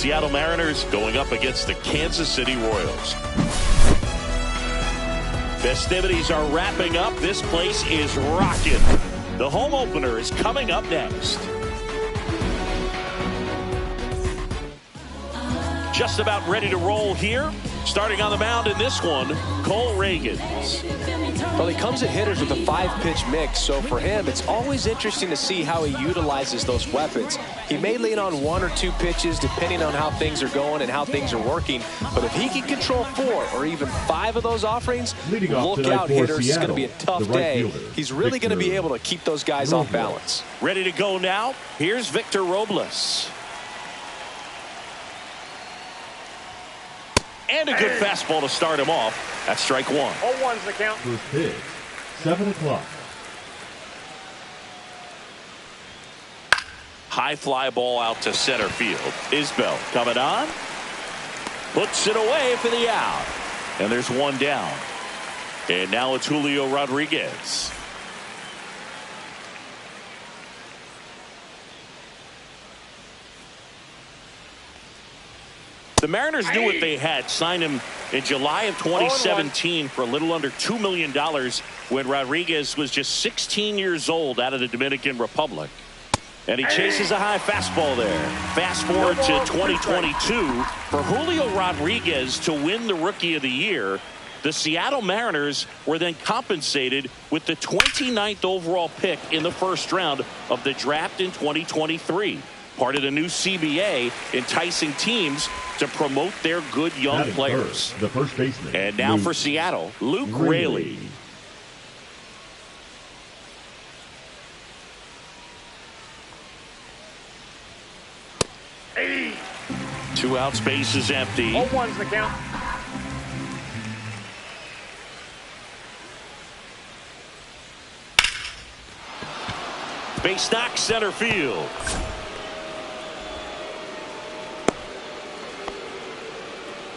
Seattle Mariners going up against the Kansas City Royals. Festivities are wrapping up. This place is rocking. The home opener is coming up next. Just about ready to roll here. Starting on the mound in this one, Cole Ragans. Well, he comes at hitters with a 5-pitch mix, so for him, it's always interesting to see how he utilizes those weapons. He may lean on 1 or 2 pitches depending on how things are going and how things are working, but if he can control 4 or even 5 of those offerings, look out, hitters. It's going to be a tough day. He's really going to be able to keep those guys off balance. Ready to go now. Here's Victor Robles. And a good fastball to start him off. That's strike 1. 0-1's the count. First pitch, 7 o'clock. High fly ball out to center field. Isbell coming on. Puts it away for the out. And there's one down. And now it's Julio Rodriguez. The Mariners knew what they had. Signed him in July of 2017 for a little under $2 million when Rodriguez was just 16 years old out of the Dominican Republic. And he chases a high fastball there. Fast forward to 2022. For Julio Rodriguez to win the Rookie of the Year, the Seattle Mariners were then compensated with the 29th overall pick in the first round of the draft in 2023. Part of the new CBA, enticing teams to promote their good young players. First, the first baseman. And now for Seattle, Luke Raley. Two outs, base is empty. 0-1's the count. Base knock, center field.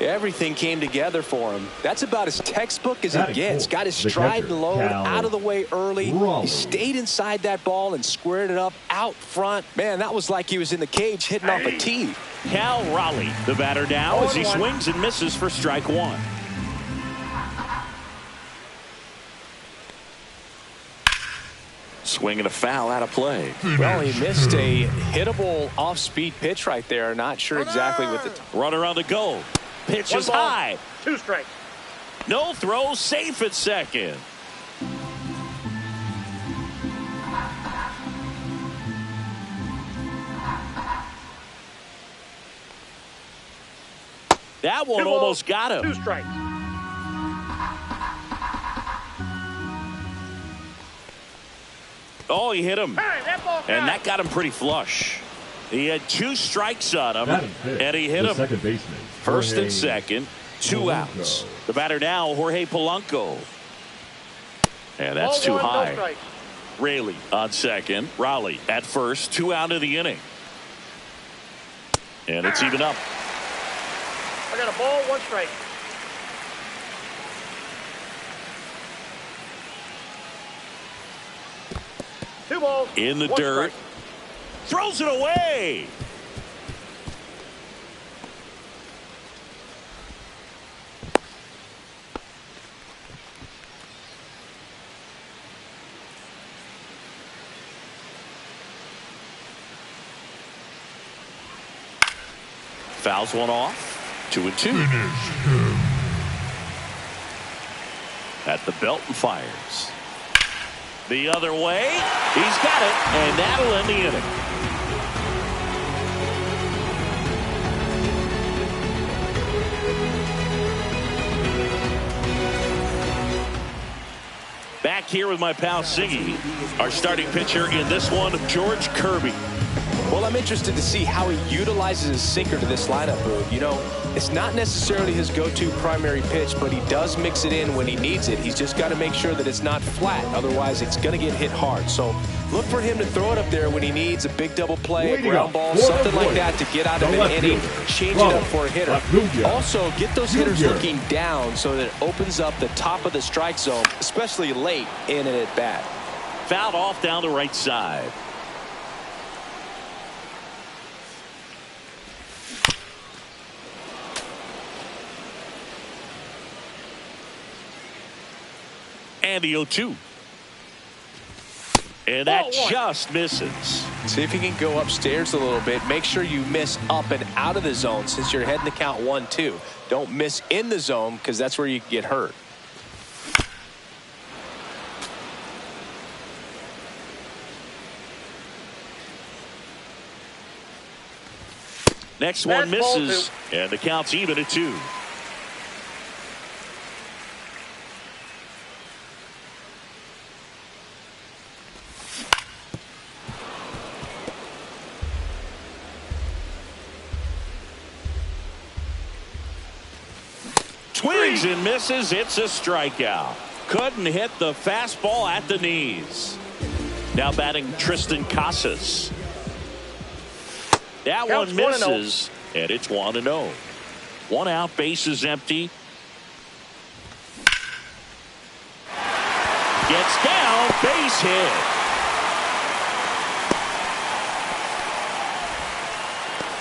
Everything came together for him. That's about as textbook as it gets. Got his stride and load out of the way early. He stayed inside that ball and squared it up out front. Man, that was like he was in the cage hitting off a tee. Cal Raleigh, the batter now, as he swings and misses for strike 1. Swinging a foul out of play. Well, he missed a hittable off-speed pitch right there. Not sure exactly what the runner on the go. Pitch is high. 2 strikes. No throw, safe at second. That one almost got him. 2 strikes. Oh, he hit him. Hey, and that got him pretty flush. He had 2 strikes on him, and he hit him. Second baseman. First and second, 2 outs. The batter now, Jorge Polanco. And that's too high. No Raley on second. Raleigh at first. 2 out of the inning. And it's even up. I got a ball, 1 strike. Two balls. In the dirt. Strike. Throws it away. Fouls one off. 2-2. At the belt and fires. The other way. He's got it, and that'll end the inning. Back here with my pal Siggy. Our starting pitcher in this one, George Kirby. Well, I'm interested to see how he utilizes his sinker to this lineup, Boog. You know, it's not necessarily his go-to primary pitch, but he does mix it in when he needs it. He's just got to make sure that it's not flat. Otherwise, it's going to get hit hard. So look for him to throw it up there when he needs a big double play, a ground ball, something like that to get out of an inning, change it up for a hitter. Also, get those hitters looking down so that it opens up the top of the strike zone, especially late in an at-bat. Fouled off down the right side. And the 0-2. And that just misses. See if you can go upstairs a little bit. Make sure you miss up and out of the zone since you're heading to count 1-2. Don't miss in the zone because that's where you can get hurt. Next one misses, and the count's even at 2. Swings and misses. It's a strikeout. Couldn't hit the fastball at the knees. Now batting Tristan Casas. That one misses, and it's 1-0. 1 out, base is empty. Gets down, base hit.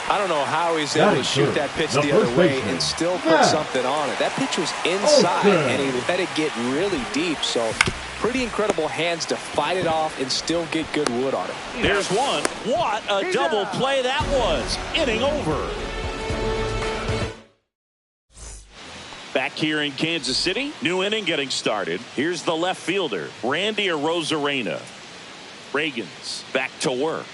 I don't know how he's able to shoot that pitch the other way and still put something on it. That pitch was inside, and he let it get really deep. So pretty incredible hands to fight it off and still get good wood on it. There's one. What a double play that was. Inning over. Back here in Kansas City, new inning getting started. Here's the left fielder, Randy Arozarena. Reagan's back to work.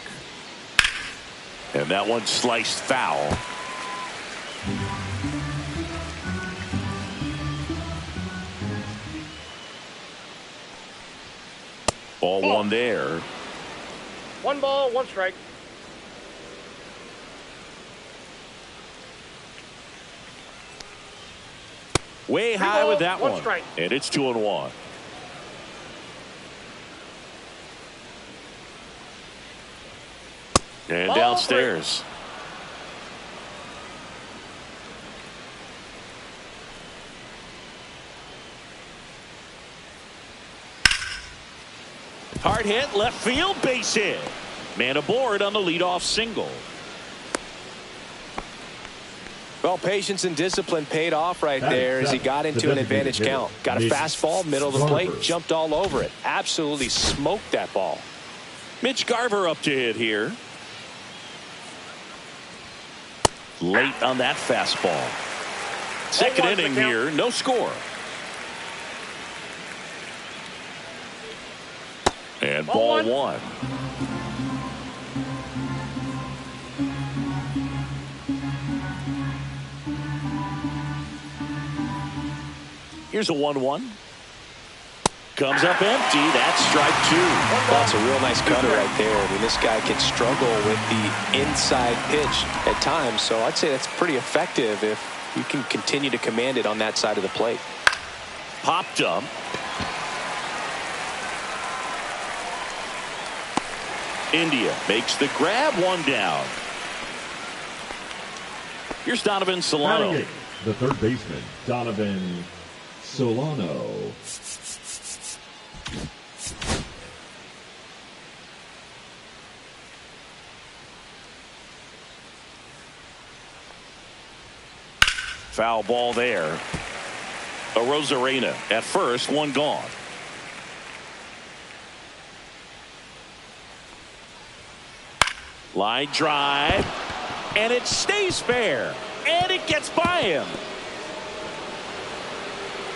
And that one sliced foul. Ball 1 there. 1 ball, 1 strike. Way high with that one. Strike. And it's 2-1. And Ball downstairs. 3. Hard hit, left field, base hit. Man aboard on the leadoff single. Well, patience and discipline paid off right there as he got into an advantage count. Got a fastball, middle of the plate, jumped all over it. Absolutely smoked that ball. Mitch Garver up to hit here. Late on that fastball. Second inning here, no score. And ball 1. Here's a 1-1. Comes up empty. That's strike 2. That's a real nice cutter right there. I mean, this guy can struggle with the inside pitch at times, so I'd say that's pretty effective if you can continue to command it on that side of the plate. Popped up. India makes the grab, 1 down. Here's Donovan Solano. The third baseman, Donovan Solano. Foul ball there. Arozarena at first, 1 gone. Line drive, and it stays fair, and it gets by him.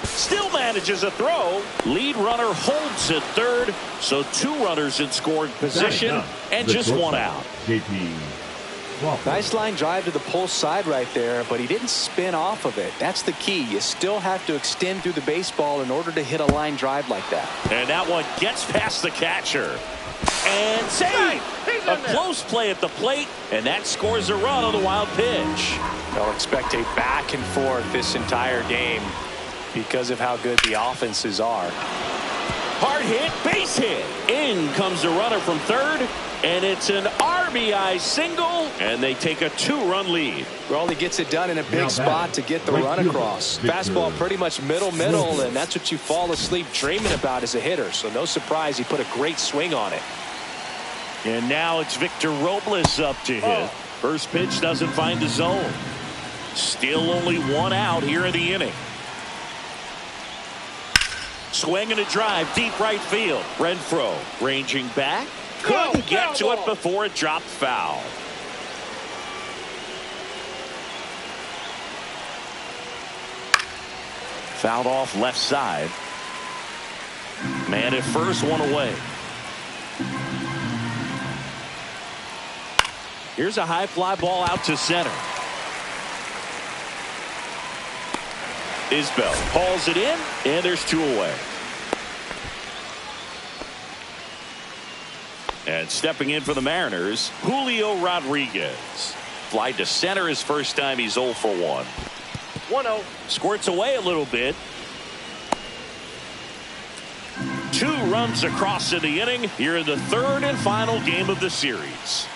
Still manages a throw. Lead runner holds at third, so 2 runners in scoring position, and just 1 out. JP. Nice line drive to the pull side right there, but he didn't spin off of it. That's the key. You still have to extend through the baseball in order to hit a line drive like that. And that one gets past the catcher. And save! A close play at the plate, and that scores a run on the wild pitch. They'll expect a back and forth this entire game because of how good the offenses are. Hard hit, base hit. In comes the runner from third, and it's an RBI single, and they take a 2-run lead. Well, he gets it done in a big spot to get the run across. Fastball pretty much middle, and that's what you fall asleep dreaming about as a hitter. So no surprise he put a great swing on it. And now it's Victor Robles up to hit. First pitch doesn't find the zone. Still only 1 out here in the inning. Swing and a drive, deep right field. Renfroe ranging back. Couldn't get to it before it dropped foul. Fouled off left side. Man at first, one away. Here's a high fly ball out to center. Isbell hauls it in, and there's two away. And stepping in for the Mariners, Julio Rodriguez. Fly to center his first time. He's 0 for 1. 1-0. Squirts away a little bit. 2 runs across in the inning here in the third and final game of the series.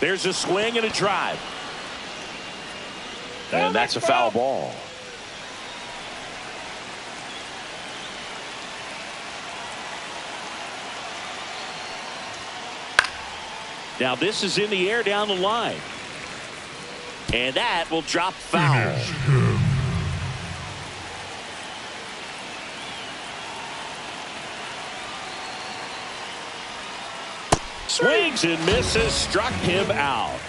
There's a swing and a drive. And that's a foul ball. Now this is in the air down the line. And that will drop foul. Swings and misses, struck him out.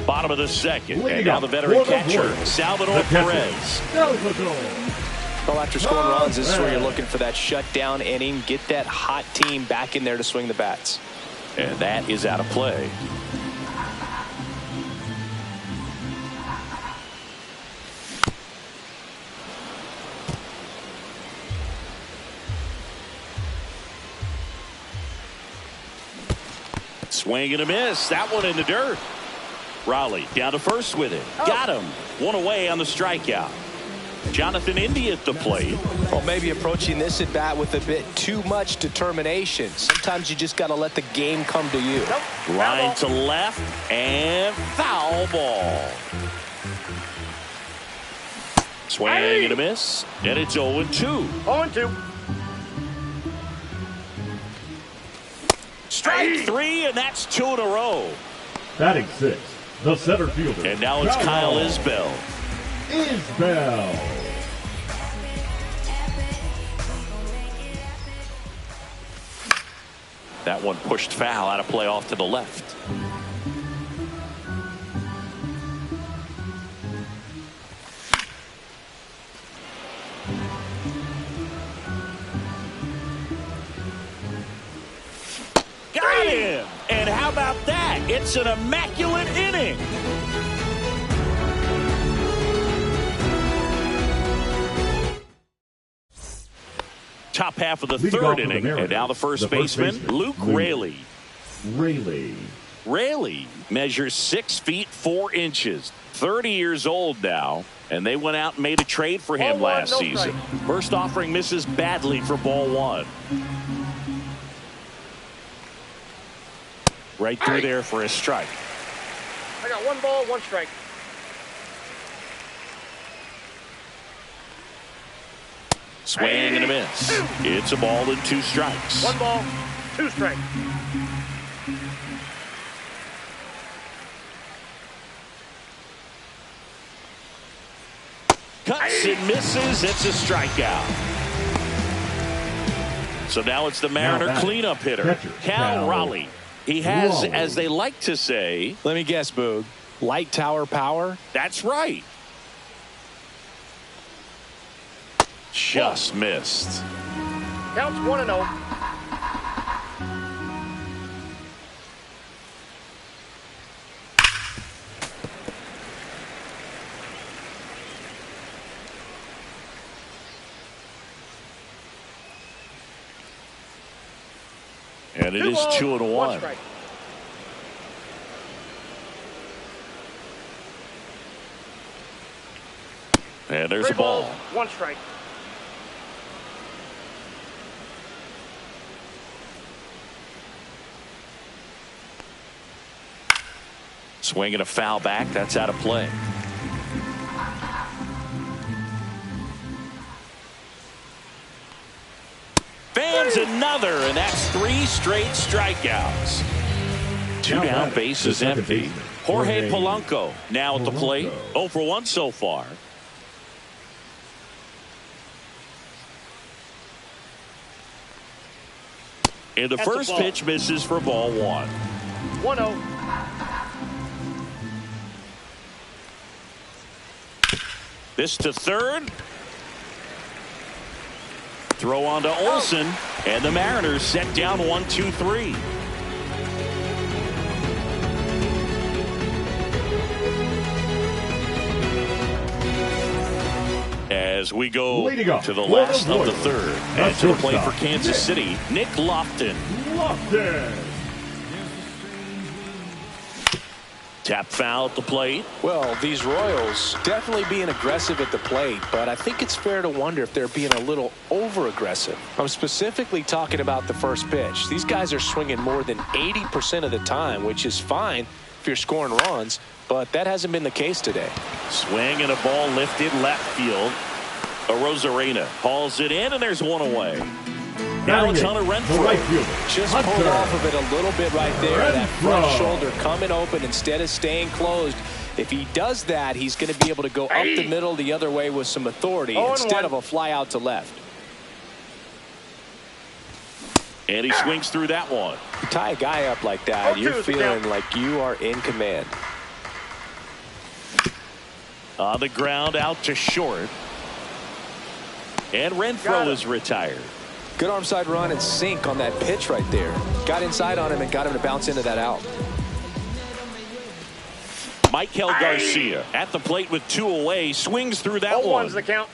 Bottom of the second. And now the veteran catcher, Salvador Perez. Well, after scoring runs, this is where you're looking for that shutdown inning. Get that hot team back in there to swing the bats. And that is out of play. Swing and a miss. That one in the dirt. Raleigh down to first with it. Got him. One away on the strikeout. Jonathan India at the plate. Well, maybe approaching this at bat with a bit too much determination. Sometimes you just got to let the game come to you. Line to left and foul ball. Swing and a miss. And it's 0-2. 0-2. Strike 3, and that's 2 in a row. Batting 6, the center fielder. And now it's Kyle Isbell. Isbell. That one pushed foul out of play off to the left. Got him! And how about that? It's an immaculate inning. Top half of the third inning, and now the first baseman, Luke Raley. Raley measures 6 feet 4 inches, 30 years old now, and they went out and made a trade for him last season. First offering misses badly for ball 1. Right through there for a strike. I got 1 ball, 1 strike. Swing and a miss. It's a ball and 2 strikes. 1 ball, 2 strikes. Cuts and misses. It's a strikeout. So now it's the Mariner cleanup hitter, Cal Raleigh. He has, as they like to say, let me guess, Boog, light tower power? That's right. Just missed. Counts 1-0. And it is 2-1. Strike. And there's a ball. 1 strike. Swinging a foul back. That's out of play. Fans another, and that's 3 straight strikeouts. 2 down, bases empty. Jorge Polanco now at the plate. 0 for 1 so far. And the first pitch misses for ball 1. 1-0. This to third. Throw on to Olson. And the Mariners set down 1-2-3. As we go to the last of the third. And to the plate for Kansas City, Nick Lofton. Tap foul at the plate. Well, these Royals definitely being aggressive at the plate, but I think it's fair to wonder if they're being a little over-aggressive. I'm specifically talking about the first pitch. These guys are swinging more than 80% of the time, which is fine if you're scoring runs, but that hasn't been the case today. Swing and a ball lifted left field. Arozarena hauls it in, and there's one away. Now it's Hunter Renfroe. Just pulled off of it a little bit right there. That front shoulder coming open instead of staying closed. If he does that, he's going to be able to go up the middle the other way with some authority instead of a fly out to left. And he swings through that one. You tie a guy up like that, you're feeling like you are in command. On the ground, out to short. And Renfroe is retired. Good arm side run and sink on that pitch right there. Got inside on him and got him to bounce into that out. Michael Garcia at the plate with 2 away. Swings through that one. 0-1's the count.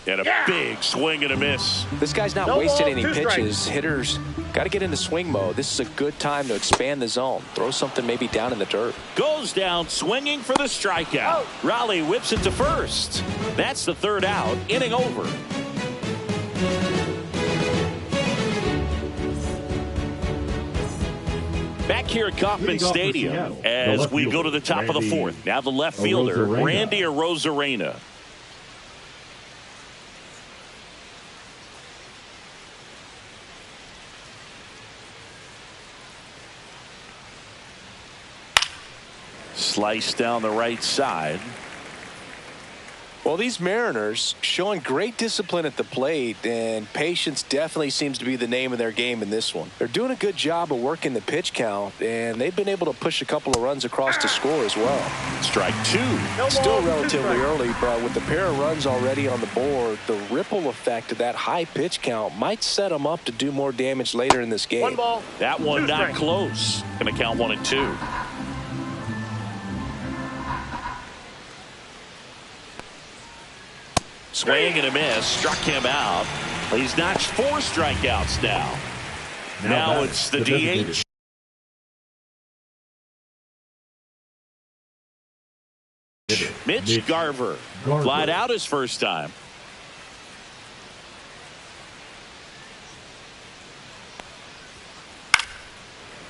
And a big swing and a miss. This guy's not wasting any pitches. Hitters got to get into swing mode. This is a good time to expand the zone. Throw something maybe down in the dirt. Goes down swinging for the strikeout. Raleigh whips it to first. That's the third out. Inning over. Back here at Kauffman Stadium as we go to the top of the fourth. Now the left fielder, Randy Arozarena. Slice down the right side. Well, these Mariners showing great discipline at the plate, and patience definitely seems to be the name of their game in this one. They're doing a good job of working the pitch count, and they've been able to push a couple of runs across to score as well. Strike 2. Still relatively early, but with the pair of runs already on the board, the ripple effect of that high pitch count might set them up to do more damage later in this game. 1 ball. That one not close. Going to count 1-2. Swing and a miss. Struck him out. He's notched 4 strikeouts now. Now it's the DH. Mitch Garver. Flied out his first time.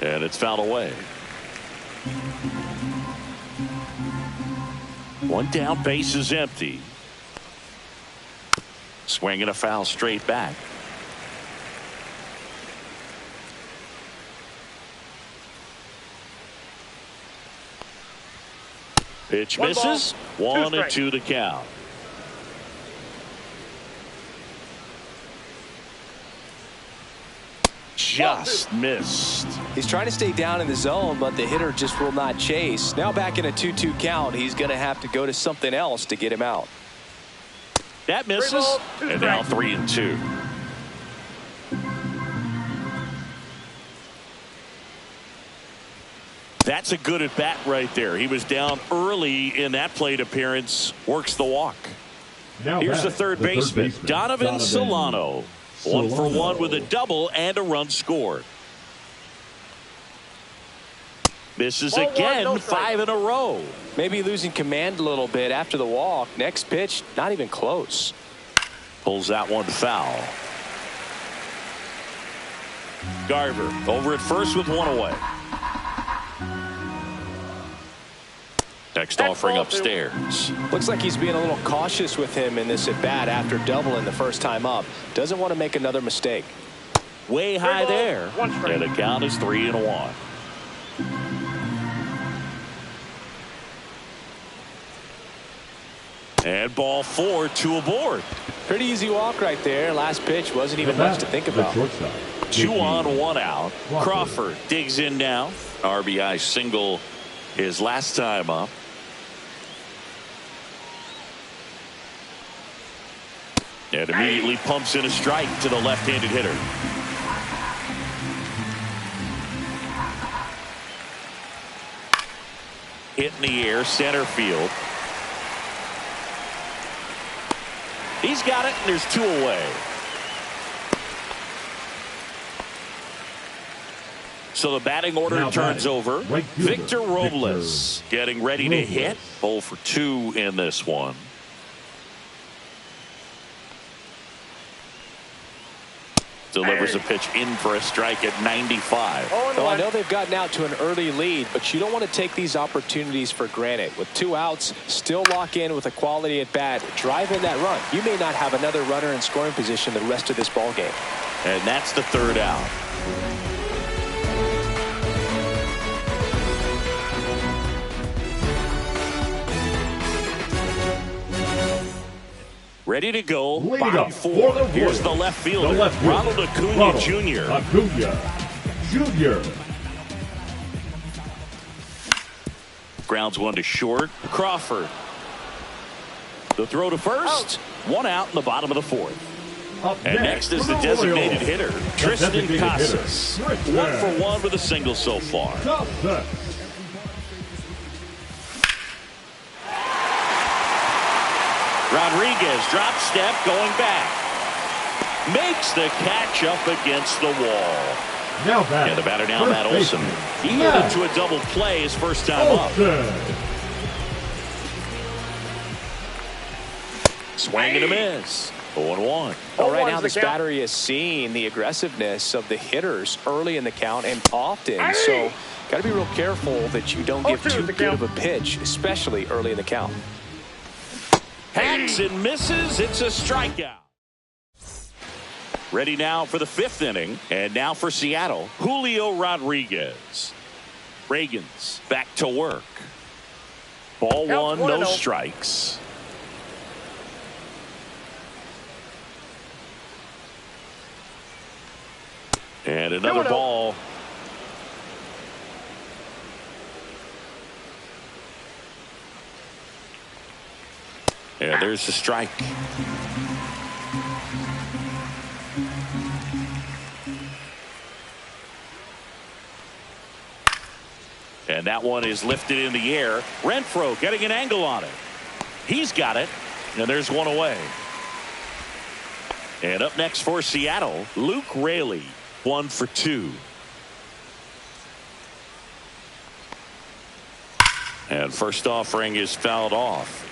And it's fouled away. One down, base is empty. Swing and a foul straight back. Pitch misses. 1-2 to count. Just missed. He's trying to stay down in the zone, but the hitter just will not chase. Now back in a 2-2 count, he's going to have to go to something else to get him out. That misses. And now 3-2. That's a good at bat right there. He was down early in that plate appearance. Works the walk. Here's the third baseman, Donovan Solano. 1 for 1 with a double and a run scored. Misses again, 5 in a row. Maybe losing command a little bit after the walk. Next pitch, not even close. Pulls that one foul. Garver over at first with 1 away. Next offering upstairs. Looks like he's being a little cautious with him in this at bat after doubling the first time up. Doesn't want to make another mistake. Way high there. And the count is 3-1. And ball 4, 2 aboard. Pretty easy walk right there. Last pitch wasn't even much to think about. 2 on, 1 out. Crawford digs in now. RBI single his last time up. And immediately pumps in a strike to the left-handed hitter. Hit in the air, center field. He's got it, and there's 2 away. So the batting order Now turns over. Right fielder, Victor Robles getting ready to hit. 0 for 2 in this one. Delivers a pitch in for a strike at 95. Well, I know they've gotten out to an early lead, but you don't want to take these opportunities for granted. With 2 outs, still lock in with a quality at bat. Drive in that run. You may not have another runner in scoring position the rest of this ball game. And that's the 3rd out. Ready to go. Bottom 4. Here's the left fielder, Ronald Acuna Jr. Grounds 1 to short. Crawford. The throw to first. 1 out in the bottom of the 4th. And next is the designated hitter, Tristan Casas. 1 for 1 with a single so far. Rodriguez drop step going back. Makes the catch up against the wall. And the batter now, Matt Olson. He moved to a double play his first time up. Swing and a miss. 0-1. Well, right now this battery is seeing the aggressiveness of the hitters early in the count and often. So got to be real careful that you don't give too good of a pitch, especially early in the count. Hacks and misses. It's a strikeout. Ready now for the 5th inning. And now for Seattle, Julio Rodriguez. Reagans back to work. Ball 1, no strikes. And another ball. And there's the strike. And that one is lifted in the air. Renfroe getting an angle on it. He's got it. And there's 1 away. And up next for Seattle, Luke Raley. 1 for 2. And first offering is fouled off.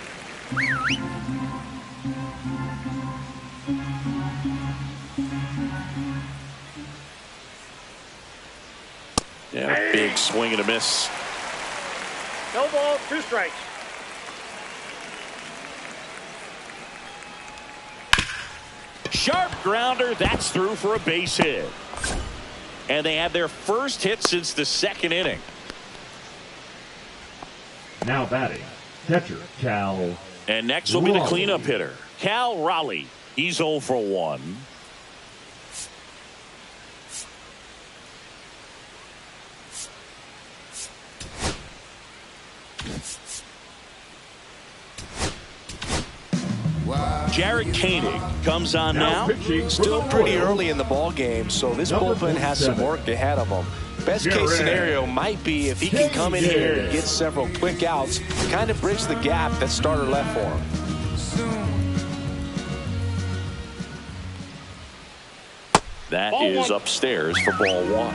Yeah, big swing and a miss. No ball, 2 strikes. Sharp grounder. That's through for a base hit. And they have their first hit since the 2nd inning. Now batting, catcher Cal. And next will be the Raleigh. cleanup hitter, Cal Raleigh. He's 0 for 1. Jared Koenig comes on now. Still pretty early in the ball game, so this bullpen has some work ahead of them. Best case scenario might be if he can come in here and get several quick outs, kind of bridge the gap that starter left for him. That is upstairs for ball 1.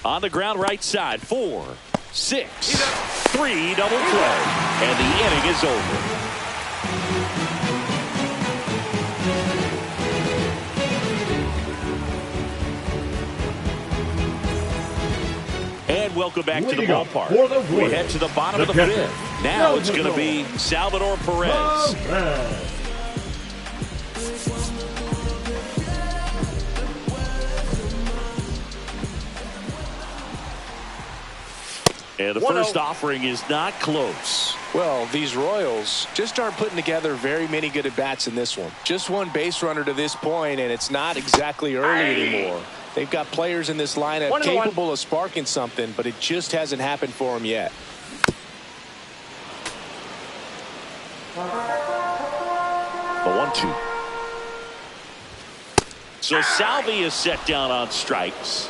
On the ground right side, 4, 6, 3 double play. And the inning is over. And welcome back to the ballpark. We head to the bottom of the 5th. Now it's going to be Salvador Perez. And the 1-0. first offering is not close. Well, these Royals just aren't putting together very many good at-bats in this one. Just one base runner to this point, and it's not exactly early anymore. They've got players in this lineup 1-1. capable of sparking something, but it just hasn't happened for them yet. The 1-2. So Salvi is set down on strikes.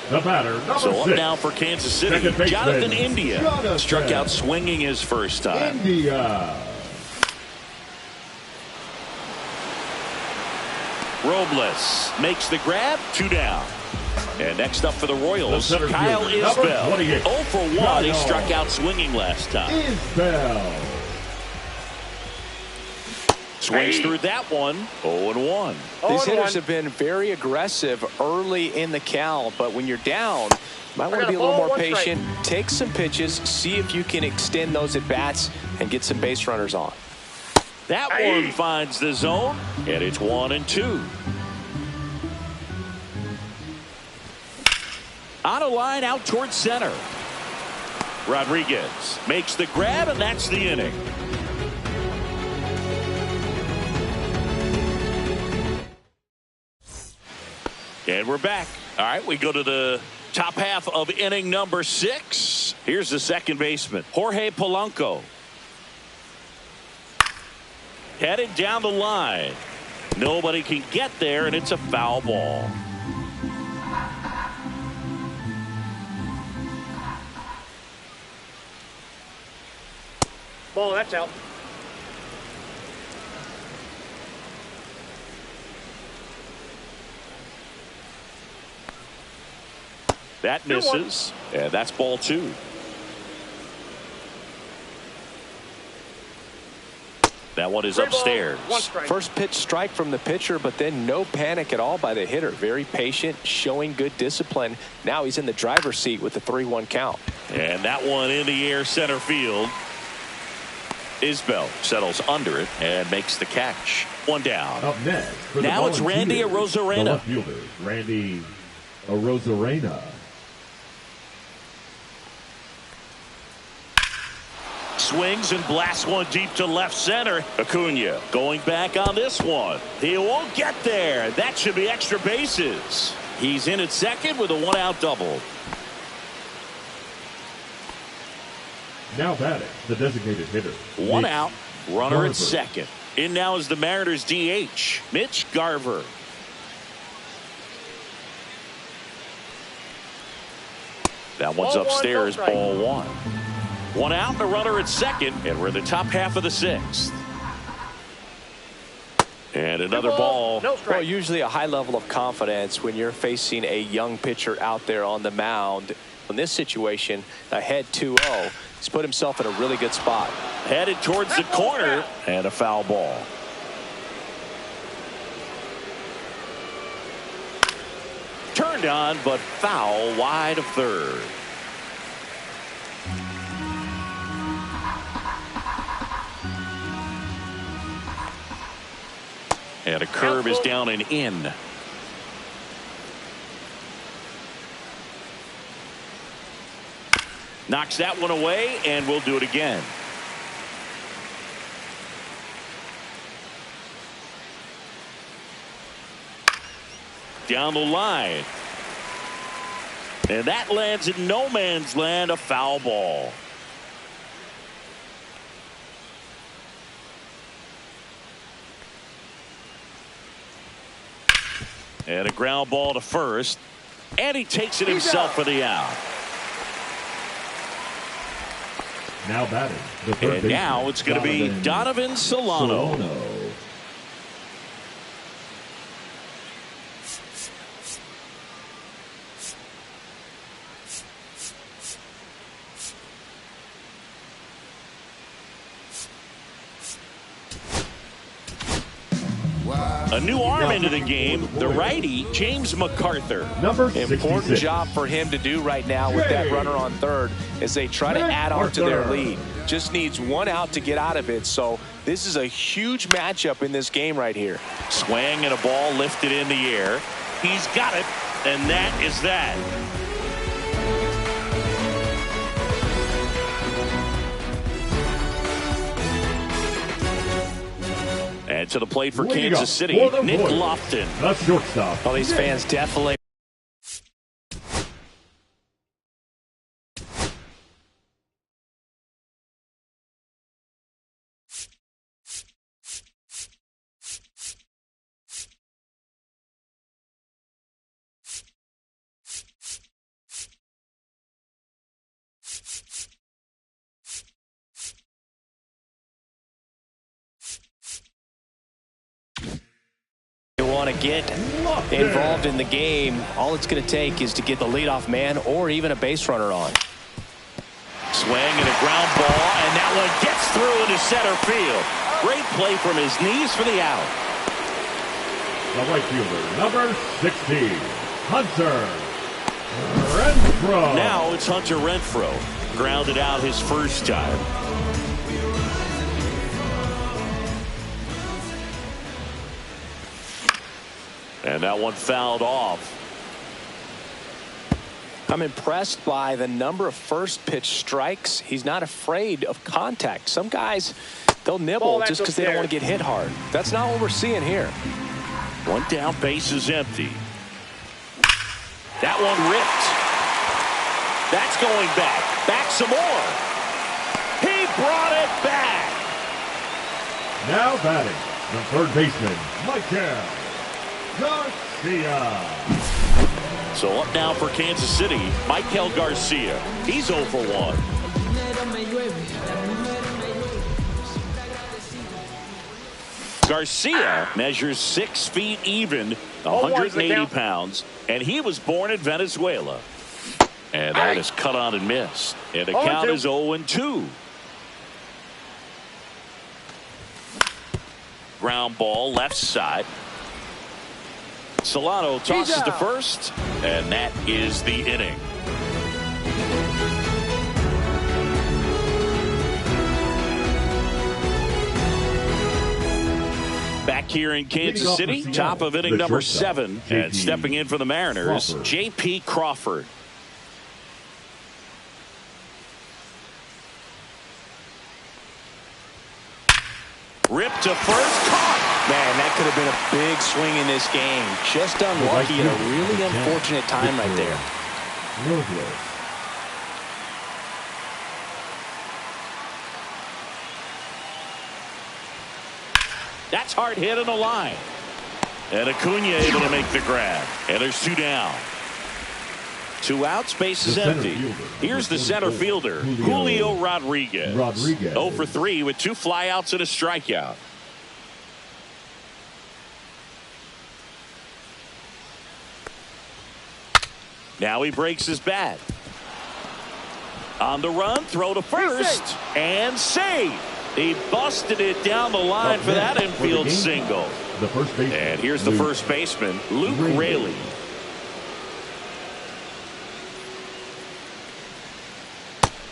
The batter, number So up 6. now for Kansas City, Second baseman, Jonathan India. Jonathan Struck out swinging his first time. India. Robles makes the grab, 2 down. And next up for the Royals, The center Kyle fielder, number Isbell. 28, 0 for 1. He Kyle struck out swinging last time. Isbell. Swings through that one, 0-1. These hitters 0-1. have been very aggressive early in the count, but when you're down, you might want to got be a a little ball, more 1 strike. patient, take some pitches, see if you can extend those at-bats and get some base runners on. That one finds the zone, and it's 1-2. On a line out towards center. Rodriguez makes the grab, and that's the inning. And we're back. All right, we go to the top half of inning number 6. Here's the second baseman, Jorge Polanco. Headed down the line. Nobody can get there, and it's a foul ball. Ball, that's out. That misses, and that's ball 2. That one is 3 balls, upstairs. 1 strike. First pitch strike from the pitcher, but then no panic at all by the hitter. Very patient, showing good discipline. Now he's in the driver's seat with the 3-1 count. And that one in the air center field. Isbell settles under it and makes the catch. 1 down. Up next, for the Now it's Randy Volunteers, Arozarena. The left fielder, Randy Arozarena. Swings and blasts one deep to left center. Acuna going back on this one. He won't get there. That should be extra bases. He's in at second with a 1-out double. Now batting, the designated hitter. 1 Mitch out. Runner Garver. at second. In now is the Mariners DH, Mitch Garver. That one's Ball 1, upstairs, no strike. ball 1. 1 out and a runner at second, and we're in the top half of the 6th. And another ball. No strike. Well, usually a high level of confidence when you're facing a young pitcher out there on the mound. In this situation, ahead 2-0, he's put himself in a really good spot. Headed towards the corner, and a foul ball. Turned on, but foul wide of third. And a curve is down and in. Knocks that one away, and we'll do it again. Down the line. And that lands in no man's land, a foul ball. And a ground ball to first. And he takes it himself for the out. Now batting, the third And now baseman, it's going to be Donovan Solano. A new arm into the game, the righty, James MacArthur. Number Important 66. job for him to do right now with that runner on third as they try to add on to their lead. Just needs 1 out to get out of it. So this is a huge matchup in this game right here. Swing and a ball lifted in the air. He's got it, and that is that. And to the plate for Leading Kansas City, for the Nick Voice, Lofton. the shortstop. Well, these fans definitely. Want to get involved in the game. All it's going to take is to get the leadoff man or even a base runner on. Swing and a ground ball, and that one gets through into center field. Great play from his knees for the out. The right fielder, number 16, Hunter Renfroe. Now it's Hunter Renfroe. Grounded out his first time. And that one fouled off. I'm impressed by the number of first pitch strikes. He's not afraid of contact. Some guys, they'll nibble just because they don't want to get hit hard. That's not what we're seeing here. One down, base is empty. That one ripped. That's going back. Back some more. He brought it back. Now batting, the third baseman, Michael Garcia. So up now for Kansas City, Michael Garcia. He's 0 for 1. Garcia measures 6 feet even, 180 pounds, and he was born in Venezuela. And that is cut on and missed. And the count is 0-2. Ground ball left side. Solano tosses to first, and that is the inning. Back here in Kansas City, top of inning number 7, and stepping in for the Mariners, J.P. Crawford. Ripped to first, caught. Man, that could have been a big swing in this game. Just unlucky at a really unfortunate time right there. That's hard hit on the line. And Acuna able to make the grab. And there's 2 down. 2 outs, base is empty. Here's the center fielder, Julio Rodriguez. 0 for 3 with 2 flyouts and a strikeout. Now he breaks his bat. On the run, throw to first, and save. He busted it down the line for that infield single. And here's the first baseman, Luke Raley.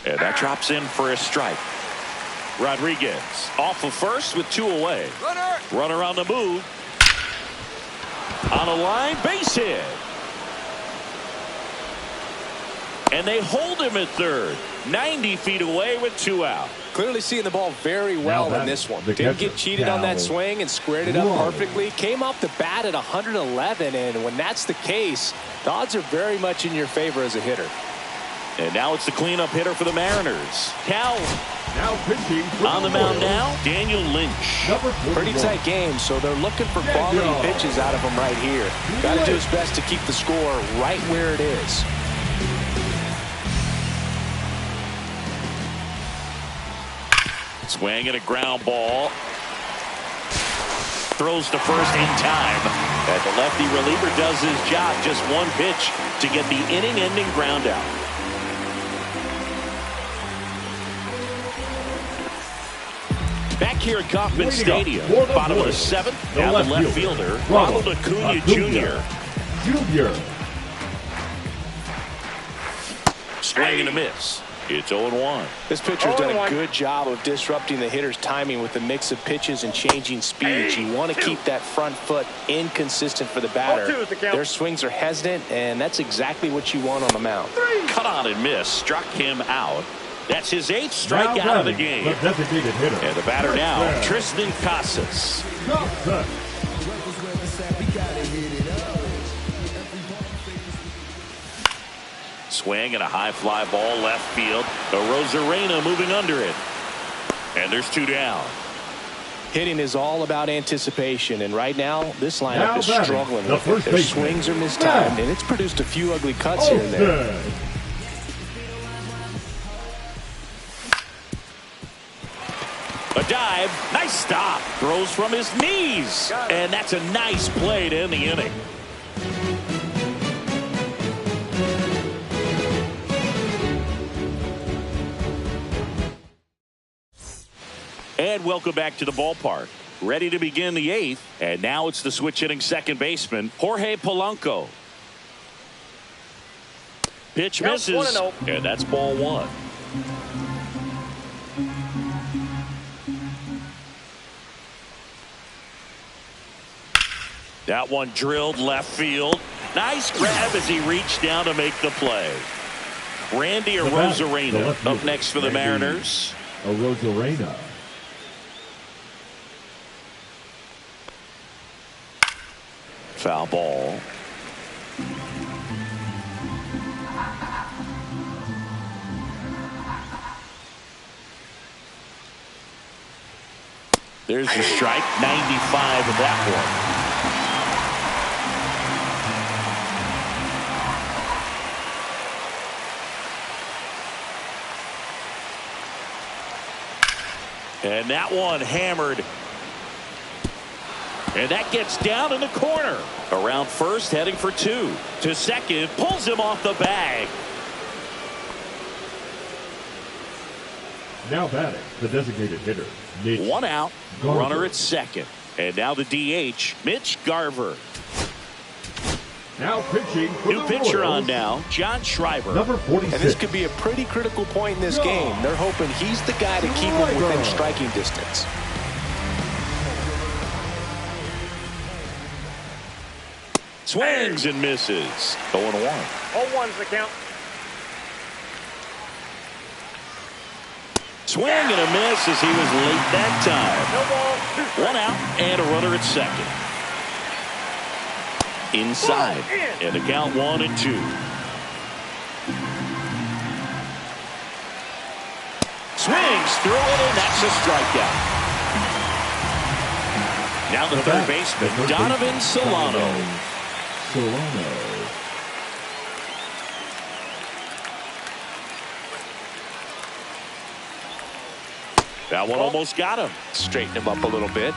And that drops in for a strike. Rodriguez off of first with 2 away. Runner on the move. On a line, base hit. And they hold him at third. 90 feet away with 2 out. Clearly seeing the ball very well in this one. Didn't get cheated on that swing and squared it up perfectly. Came off the bat at 111, and when that's the case, the odds are very much in your favor as a hitter. And now it's the cleanup hitter for the Mariners. Cal now pitching on the mound now, Daniel Lynch. Pretty tight game, so they're looking for quality pitches out of him right here. Got to do his best to keep the score right where it is. Swing and a ground ball. Throws to first in time. And the lefty reliever does his job. Just 1 pitch to get the inning-ending ground out. Back here at Kauffman Stadium, bottom of the 7th, now the left fielder, Ronald Acuna Jr. Swing and a miss. It's 0-1. This pitcher's done a good job of disrupting the hitter's timing with the mix of pitches and changing speeds. You want to keep that front foot inconsistent for the batter. Their swings are hesitant, and that's exactly what you want on the mound. Cut on and miss. Struck him out. That's his 8th Now strikeout of the batting, game. the designated hitter. And the batter now, Tristan Casas. Casas. Swing and a high fly ball left field. Arozarena moving under it. And there's 2 down. Hitting is all about anticipation, and right now this lineup Now is batting, struggling the with it. first Their baseman. swings are mistimed, and it's produced a few ugly cuts here and there. Olsen. A dive, nice stop. Throws from his knees. And that's a nice play to end the inning. And welcome back to the ballpark. Ready to begin the 8th. And now it's the switch hitting second baseman, Jorge Polanco. Pitch Counts misses. 1-0. And that's ball 1. That one drilled left field. Nice grab as he reached down to make the play. Randy Arozarena up next for the Mariners. Arozarena. Foul ball. There's the strike. 95 of that one. And that one hammered. And that gets down in the corner. Around first, heading for 2. To second, pulls him off the bag. Now batting, the designated hitter, Mitch 1 out, Garver. runner at second. And now the DH, Mitch Garver. Now pitching for New the pitcher Royals, on now, John Schreiber. number 46. And this could be a pretty critical point in this game. They're hoping he's the guy to keep them within striking distance. Swings and misses. 0-1. 0-1's the count. Swing and a miss as he was late that time. No ball, 2 strikes. 1 out and a runner at second. Inside. And the count 1-2. Swings through it, and that's a strikeout. Now the third baseman, Donovan Solano. Solano. That one almost got him. Straighten him up a little bit.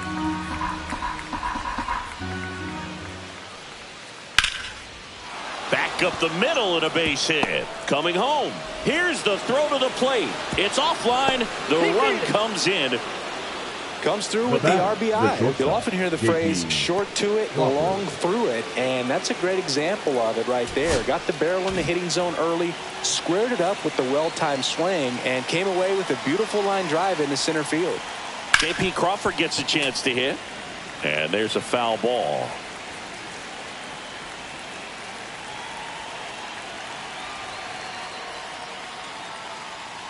Back up the middle and a base hit. Coming home. Here's the throw to the plate. It's offline. The run comes in. Comes through with the RBI. You'll often hear the phrase short to it, long through it, and that's a great example of it right there. Got the barrel in the hitting zone early, squared it up with the well-timed swing, and came away with a beautiful line drive into center field. J.P. Crawford gets a chance to hit. And there's a foul ball.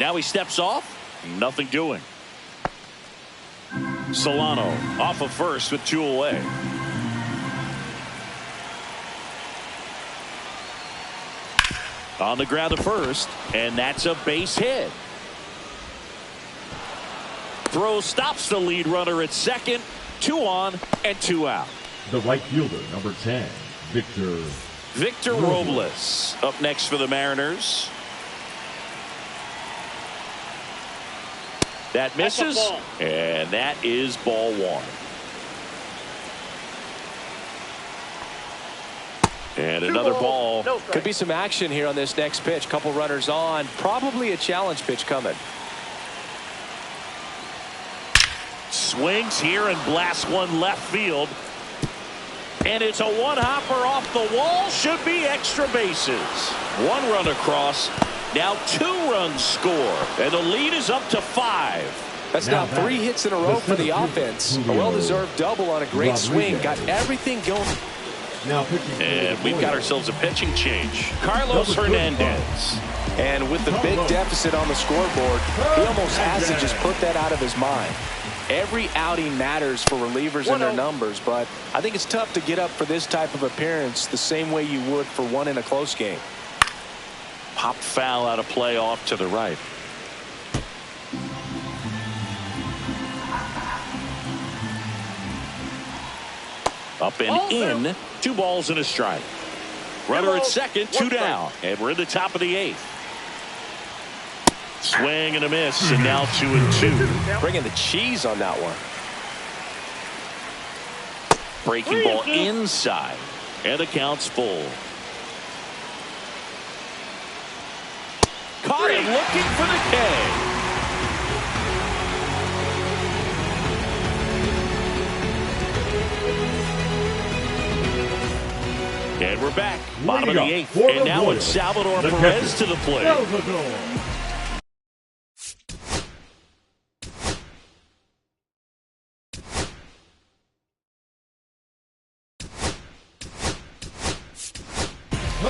Now he steps off. Nothing doing. Solano off of first with 2 away. On the ground to first, and that's a base hit. Throw stops the lead runner at second. 2 on and 2 out. The right fielder, number 10, Victor Robles up next for the Mariners. That misses, and that is ball 1. And another ball. No strikes. Could be some action here on this next pitch. Couple runners on. Probably a challenge pitch coming. Swings here and blasts one left field. And it's a one-hopper off the wall. Should be extra bases. 1 run across. Now 2 runs score. And the lead is up to 5. That's now 3 hits in a row for the offense. A well-deserved double on a great swing. Got everything going. Now pitching. And we've got ourselves a pitching change. Carlos Hernandez. And with the big deficit on the scoreboard, he almost has to just put that out of his mind. Every outing matters for relievers and their numbers, but I think it's tough to get up for this type of appearance the same way you would for one in a close game. Pop foul out of play off to the right. Up and in. 2 balls and a strike. Runner at second, 2 down. And we're in the top of the 8th. Swing and a miss, and now 2-2. Bringing the cheese on that one. Breaking ball inside, and the count's full. Caught him looking for the K. And we're back, bottom of the 8th, and now it's Salvador Perez to the plate.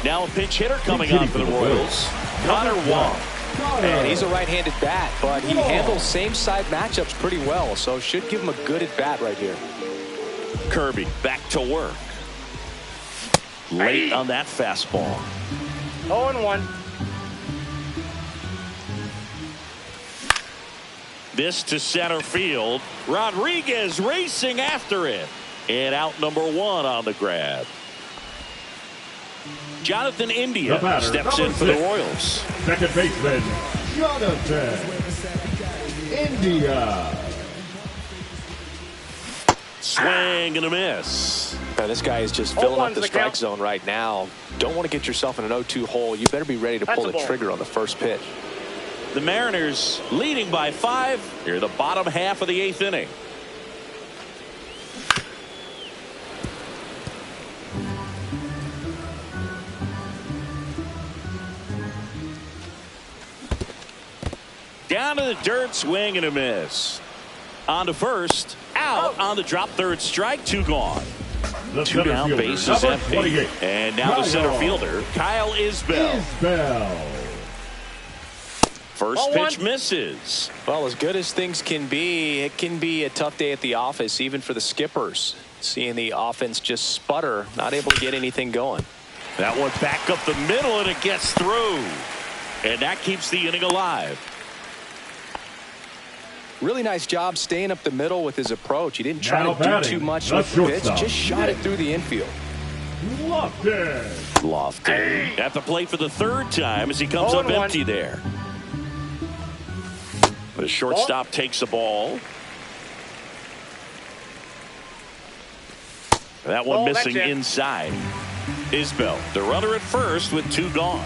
Now a pinch hitter coming on for the Royals, Connor Wong. And he's a right-handed bat, but he handles same-side matchups pretty well, so should give him a good at-bat right here. Kirby back to work. Late on that fastball. 0-1. This to center field. Rodriguez racing after it. And out number 1 on the grab. Jonathan India steps in for the Royals. Second baseman, Jonathan India. Swing and a miss. Now, this guy is just filling up the strike zone right now. Don't want to get yourself in an 0-2 hole. You better be ready to pull the trigger on the first pitch. The Mariners leading by 5 here in the bottom half of the 8th inning. Down to the dirt, swing and a miss. On to first, out on the drop, third strike, 2 gone. 2 down, base is empty. And now the center fielder, Kyle Isbell. First pitch misses. Well, as good as things can be, it can be a tough day at the office, even for the skippers. Seeing the offense just sputter, not able to get anything going. That one back up the middle, and it gets through. And that keeps the inning alive. Really nice job staying up the middle with his approach. He didn't try to do too much with the pitch, just shot it through the infield. Lofton at the plate for the 3rd time as he comes up empty there. The shortstop takes the ball. That one missing inside. Isbell, the runner at first with 2 gone.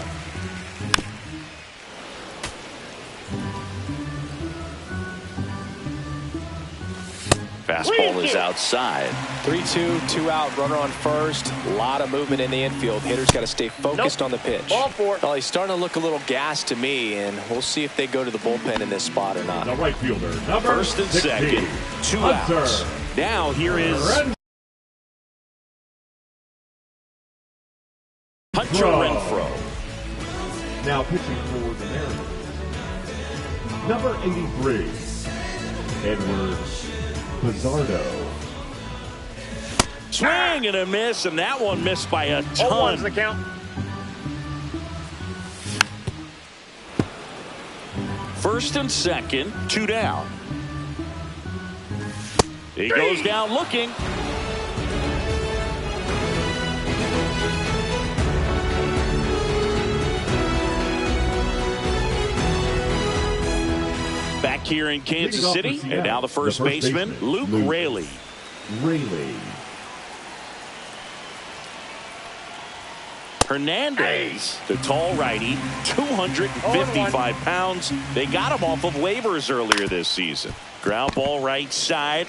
Fastball is outside. 3-2, 2 out, runner on first. A lot of movement in the infield. Hitter's got to stay focused on the pitch. Well, he's starting to look a little gassed to me, and we'll see if they go to the bullpen in this spot or not. The right fielder, first and 16, second, 2 outs. Now here is Hunter Renfroe. Now pitching for the Mariners, number 83, Edward Pizarro. Swing and a miss, and that one missed by a ton. 0-1's the count. First and second, 2 down. He goes down looking. Back here in Kansas City, and now the first baseman, Luke Raley. Hernandez, the tall righty, 255 pounds. They got him off of waivers earlier this season. Ground ball right side.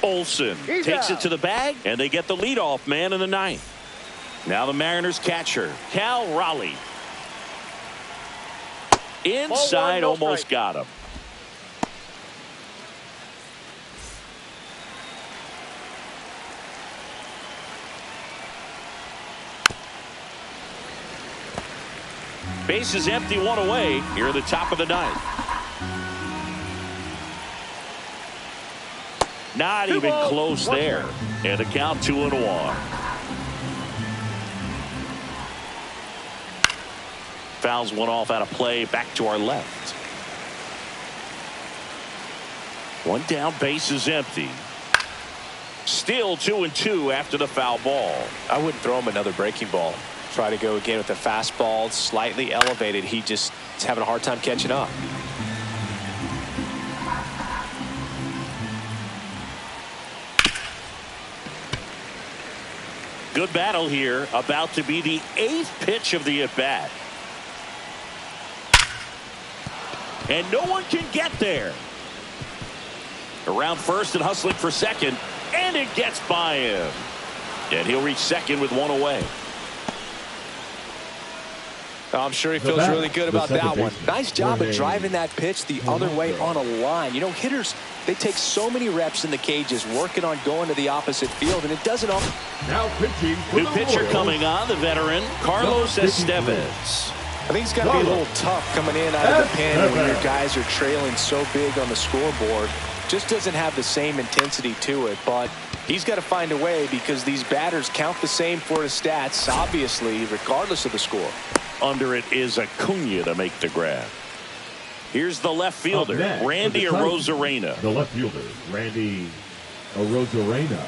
Olson takes it to the bag, and they get the leadoff man in the 9th. Now the Mariners catcher, Cal Raleigh. Inside, almost got him. Bases empty, one away here at the top of the ninth. Not even close there. And the count 2-1. Fouls one off out of play. Back to our left. One down, bases empty. Still 2-2 after the foul ball. I wouldn't throw him another breaking ball. Try to go again with the fastball, slightly elevated. He just is having a hard time catching up. Good battle here. About to be the 8th pitch of the at-bat. And no one can get there. Around first and hustling for second. And it gets by him. And he'll reach second with one away. I'm sure he feels really good about that one. Nice job of driving that pitch the other way on a line. You know, hitters, they take so many reps in the cages working on going to the opposite field, and it doesn't all. Now pitching. New pitcher coming on, the veteran, Carlos Estevez. I think it's got to be a little tough coming in out of the pen when your guys are trailing so big on the scoreboard. Just doesn't have the same intensity to it, but he's got to find a way because these batters count the same for his stats, obviously, regardless of the score. Under it is Acuna to make the grab. Here's the left fielder, Randy Arozarena. The left fielder, Randy Arozarena.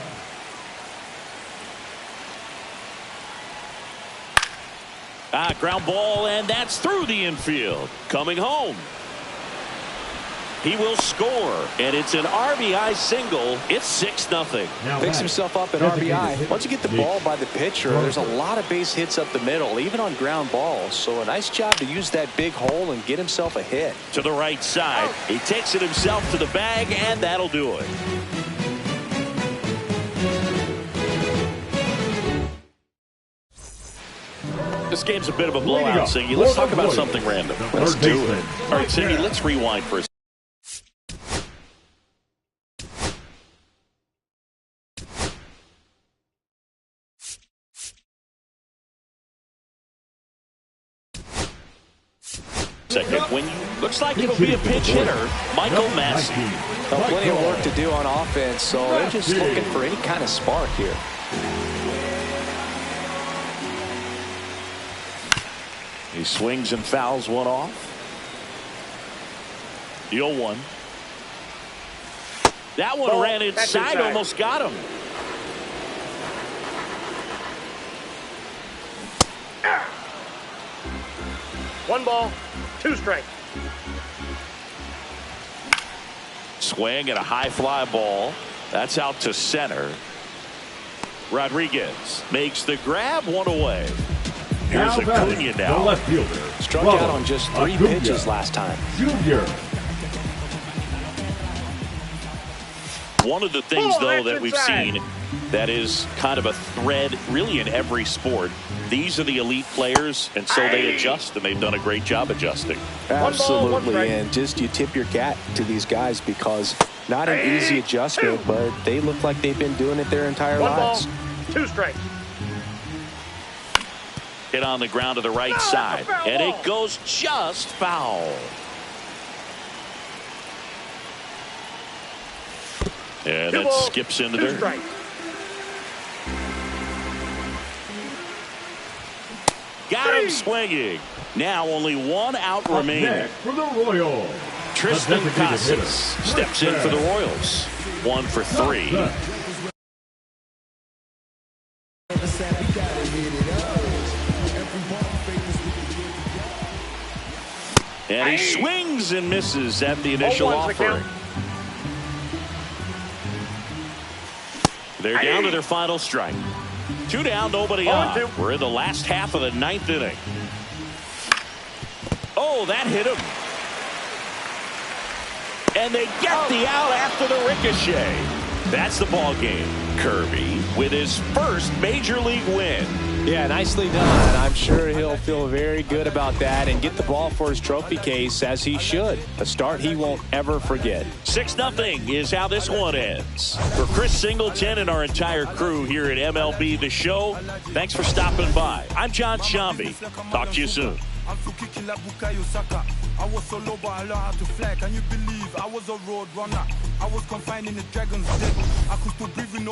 Ground ball, and that's through the infield. Coming home. He will score, and it's an RBI single. It's 6-0. Picks himself up at RBI. Once you get the ball by the pitcher, there's a lot of base hits up the middle, even on ground balls. So a nice job to use that big hole and get himself a hit. To the right side. He takes it himself to the bag, and that'll do it. This game's a bit of a blowout, Siggy. Let's talk about something random. Let's do it. All right, Siggy, let's rewind for a second. When you looks like it'll be a pinch hitter, Michael Massey. Plenty of work to do on offense, so they're just looking for any kind of spark here. He swings and fouls one off. The 0-1. That one ran inside, almost got him. One ball, 2 strikes. Swing and a high fly ball. That's out to center. Rodriguez makes the grab, one away. Here's Acuna now. The left fielder. Struck out on just 3 pitches last time. Junior. One of the things, though, that we've seen that is kind of a thread really in every sport. These are the elite players, and so they adjust, and they've done a great job adjusting. Absolutely, and just you tip your cap to these guys because not an easy adjustment, but they look like they've been doing it their entire lives. 2 strikes. Hit on the ground to the right side, and it goes just foul. And it skips into dirt. Got him swinging. Now only 1 out remaining. For the Royals, Tristan Casas steps in for the Royals. 1 for 3. And he swings and misses at the initial offering. They're down to their final strike. 2 down, nobody on. We're in the last half of the 9th inning. Oh, that hit him. And they get the out after the ricochet. That's the ball game. Kirby with his first major league win. Yeah, nicely done. I'm sure he'll feel very good about that and get the ball for his trophy case as he should. A start he won't ever forget. 6-0 is how this one ends. For Chris Singleton and our entire crew here at MLB The Show, thanks for stopping by. I'm John Shambi. Talk to you soon. I'm still kicking like Bukayo Saka. I was so low, but I learned how to fly. Can you believe I was a road runner? I was confined in the dragon's den. I could still breathe in no